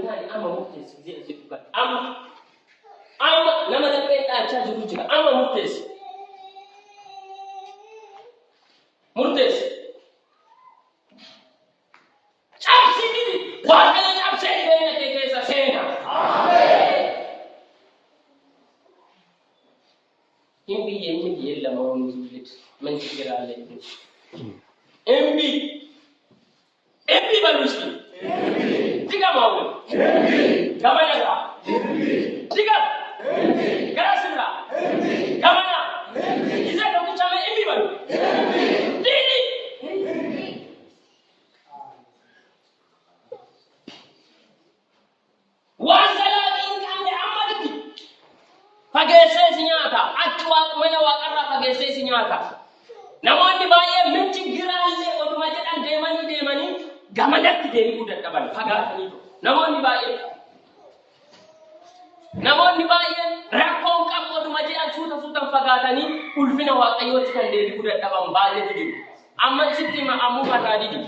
Jennaan amma murteessi jedhe dubbata. Amma nama darbee dhaachaa jiru jira. Amma murteessi. Murteessi. Cabsii Waaqayyo cabsee jireenya kee keessa seena. Ameen. Inni biyya lama waan tuulit manchi jiraalle. Embi balusi. Tiga mau. Gamana ka. Tiga. Garasira. Gamana. Isa ka kuchama embi balu. Dini. Wanzala ingkande amadiki. Pagese sinyata. Atwa mana wakarra pagese sinyata. Namoonni baay'ee minchi giraalle oduma jedhan deemanii gamadatti deebi'uu dadhaban fagaatanii namoonni baay'ee rakkoon qabu oduma jedhan suutan fagaatanii ulfina waaqayyootti kan deebi'uu dadhaban baay'eetu jiru. Amma sitti ammoo fataa didi.